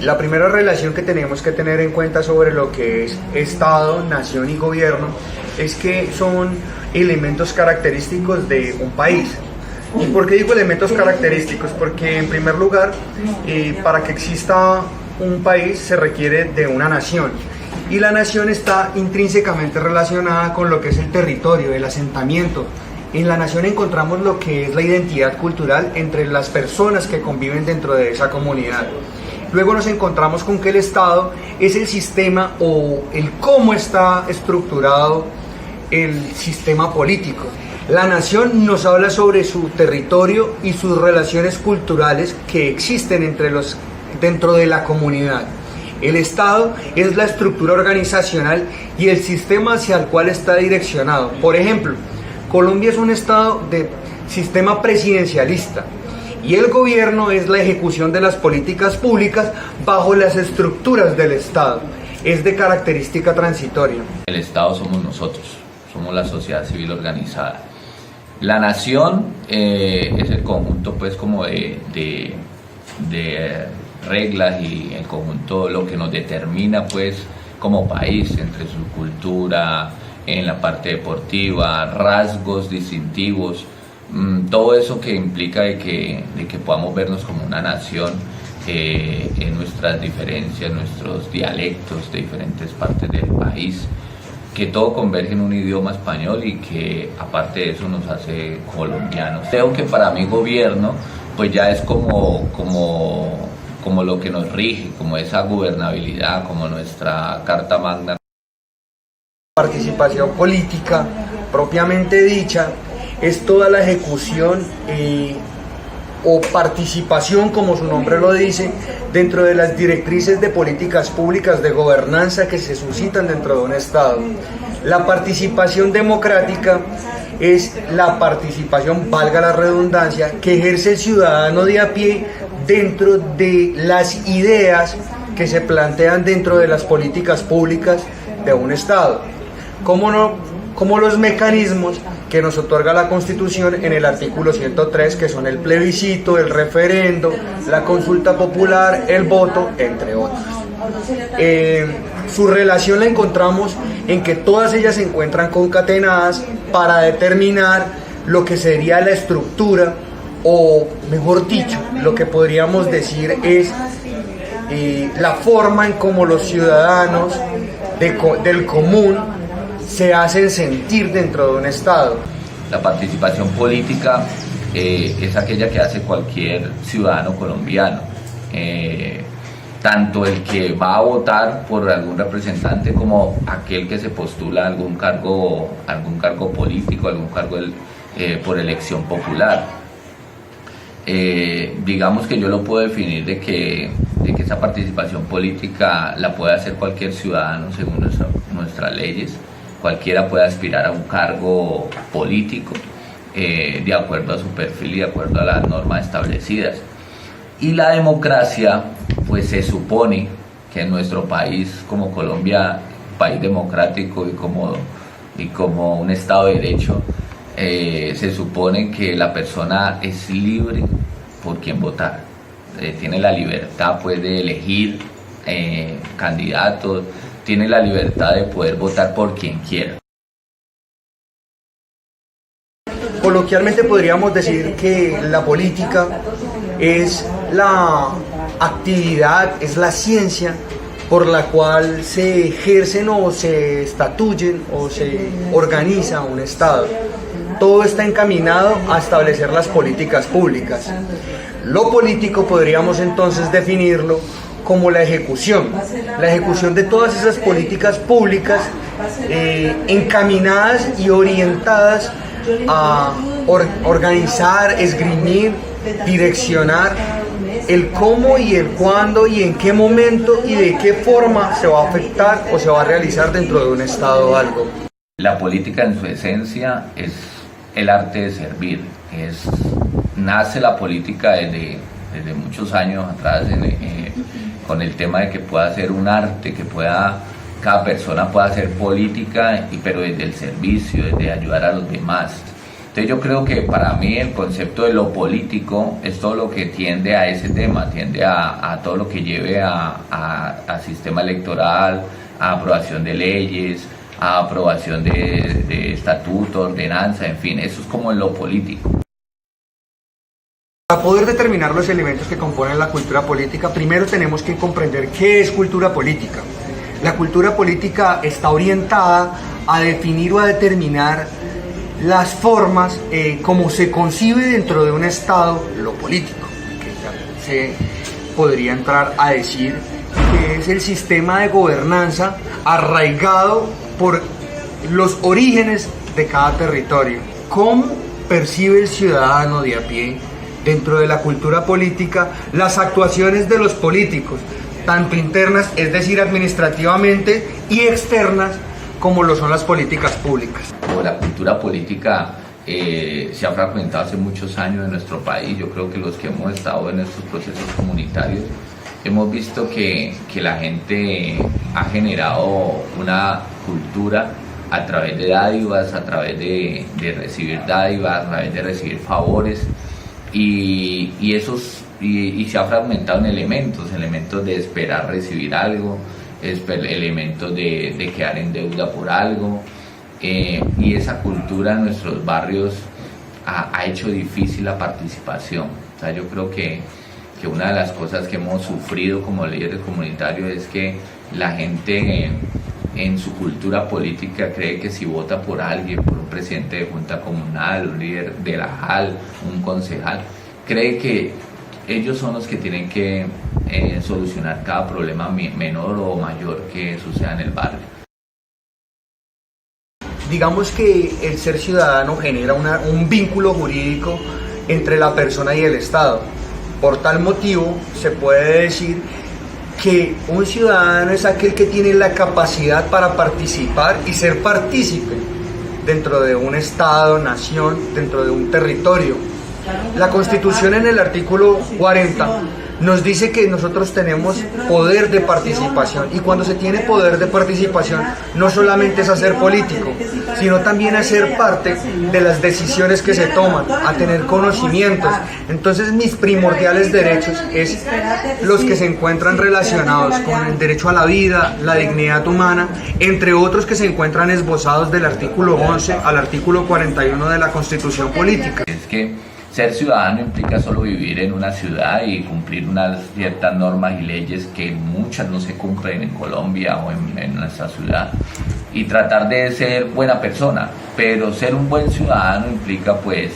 La primera relación que tenemos que tener en cuenta sobre lo que es Estado, nación y gobierno es que son elementos característicos de un país. ¿Y por qué digo elementos característicos? Porque en primer lugar, para que exista un país se requiere de una nación. Y la nación está intrínsecamente relacionada con lo que es el territorio, el asentamiento. En la nación encontramos lo que es la identidad cultural entre las personas que conviven dentro de esa comunidad. Luego nos encontramos con que el Estado es el sistema o el cómo está estructurado el sistema político. La nación nos habla sobre su territorio y sus relaciones culturales que existen dentro de la comunidad. El Estado es la estructura organizacional y el sistema hacia el cual está direccionado. Por ejemplo, Colombia es un Estado de sistema presidencialista y el gobierno es la ejecución de las políticas públicas bajo las estructuras del Estado. Es de característica transitoria. El Estado somos nosotros, somos la sociedad civil organizada. La nación es el conjunto pues como de reglas y el conjunto lo que nos determina pues como país entre su cultura, en la parte deportiva, rasgos distintivos, todo eso que implica de que podamos vernos como una nación en nuestras diferencias, nuestros dialectos de diferentes partes del país, que todo converge en un idioma español y que aparte de eso nos hace colombianos. Creo que para mi gobierno pues ya es como lo que nos rige, como esa gobernabilidad, como nuestra carta magna. Participación política propiamente dicha es toda la ejecución o participación, como su nombre lo dice, dentro de las directrices de políticas públicas de gobernanza que se suscitan dentro de un Estado. La participación democrática es la participación, valga la redundancia, que ejerce el ciudadano de a pie dentro de las ideas que se plantean dentro de las políticas públicas de un Estado. Como los mecanismos que nos otorga la Constitución en el artículo 103, que son el plebiscito, el referendo, la consulta popular, el voto, entre otros. Su relación la encontramos en que todas ellas se encuentran concatenadas para determinar lo que sería la estructura, o mejor dicho, lo que podríamos decir es la forma en cómo los ciudadanos del común se hacen sentir dentro de un Estado. La participación política es aquella que hace cualquier ciudadano colombiano, tanto el que va a votar por algún representante como aquel que se postula a algún cargo político, algún cargo por elección popular. Digamos que yo lo puedo definir de que esa participación política la puede hacer cualquier ciudadano según nuestras leyes. Cualquiera puede aspirar a un cargo político de acuerdo a su perfil y de acuerdo a las normas establecidas. Y la democracia, pues se supone que en nuestro país, como Colombia, país democrático y como un Estado de Derecho, se supone que la persona es libre por quien votar. Tiene la libertad pues de elegir candidatos, tiene la libertad de poder votar por quien quiera. Coloquialmente podríamos decir que la política es la actividad, es la ciencia por la cual se ejercen o se estatuyen o se organiza un Estado. Todo está encaminado a establecer las políticas públicas. Lo político podríamos entonces definirlo como la ejecución de todas esas políticas públicas encaminadas y orientadas a organizar, esgrimir, direccionar el cómo y el cuándo y en qué momento y de qué forma se va a afectar o se va a realizar dentro de un Estado algo. La política en su esencia es el arte de servir. Nace la política desde muchos años atrás con el tema de que pueda ser un arte, cada persona pueda hacer política, pero desde el servicio, desde ayudar a los demás. Entonces yo creo que para mí el concepto de lo político es todo lo que tiende a ese tema, tiende a todo lo que lleve a sistema electoral, a aprobación de leyes, a aprobación de estatutos, ordenanza, en fin, eso es como lo político. Para poder determinar los elementos que componen la cultura política, primero tenemos que comprender qué es cultura política. La cultura política está orientada a definir o a determinar las formas como se concibe dentro de un Estado lo político, que ya se podría entrar a decir que es el sistema de gobernanza arraigado por los orígenes de cada territorio. ¿Cómo percibe el ciudadano de a pie dentro de la cultura política las actuaciones de los políticos, tanto internas, es decir, administrativamente, y externas, como lo son las políticas públicas? La cultura política se ha fragmentado hace muchos años en nuestro país. Yo creo que los que hemos estado en estos procesos comunitarios hemos visto que la gente ha generado una cultura a través de dádivas, a través de recibir dádivas, a través de recibir favores, y se ha fragmentado en elementos de esperar recibir algo, elementos de quedar en deuda por algo, y esa cultura en nuestros barrios ha hecho difícil la participación. O sea, yo creo que una de las cosas que hemos sufrido como líderes comunitarios es que la gente en su cultura política cree que si vota por alguien, por un presidente de junta comunal, un líder de la JAL, un concejal, cree que ellos son los que tienen que solucionar cada problema menor o mayor que suceda en el barrio. Digamos que el ser ciudadano genera un vínculo jurídico entre la persona y el Estado. Por tal motivo, se puede decir que un ciudadano es aquel que tiene la capacidad para participar y ser partícipe dentro de un Estado, nación, dentro de un territorio. La Constitución en el artículo 40 nos dice que nosotros tenemos poder de participación, y cuando se tiene poder de participación no solamente es hacer político, sino también hacer parte de las decisiones que se toman, a tener conocimientos. Entonces mis primordiales derechos es los que se encuentran relacionados con el derecho a la vida, la dignidad humana, entre otros que se encuentran esbozados del artículo 11 al artículo 41 de la Constitución Política. Es que ser ciudadano implica solo vivir en una ciudad y cumplir unas ciertas normas y leyes que muchas no se cumplen en Colombia o en nuestra ciudad, y tratar de ser buena persona, pero ser un buen ciudadano implica pues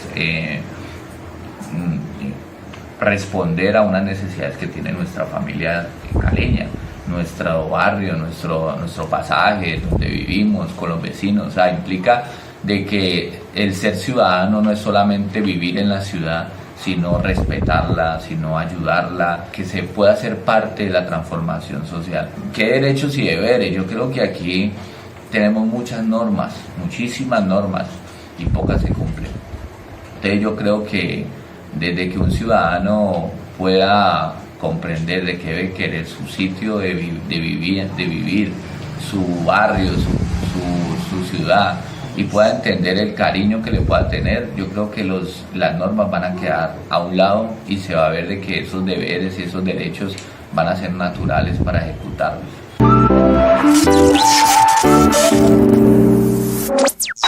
responder a unas necesidades que tiene nuestra familia caleña, nuestro barrio, nuestro pasaje, donde vivimos, con los vecinos. O sea, implica de que el ser ciudadano no es solamente vivir en la ciudad, sino respetarla, sino ayudarla, que se pueda ser parte de la transformación social. ¿Qué derechos y deberes? Yo creo que aquí tenemos muchas normas, muchísimas normas, y pocas se cumplen. Entonces yo creo que desde que un ciudadano pueda comprender de que debe querer su sitio de vivir, su barrio, su ciudad, y pueda entender el cariño que le pueda tener, yo creo que las normas van a quedar a un lado y se va a ver de que esos deberes y esos derechos van a ser naturales para ejecutarlos.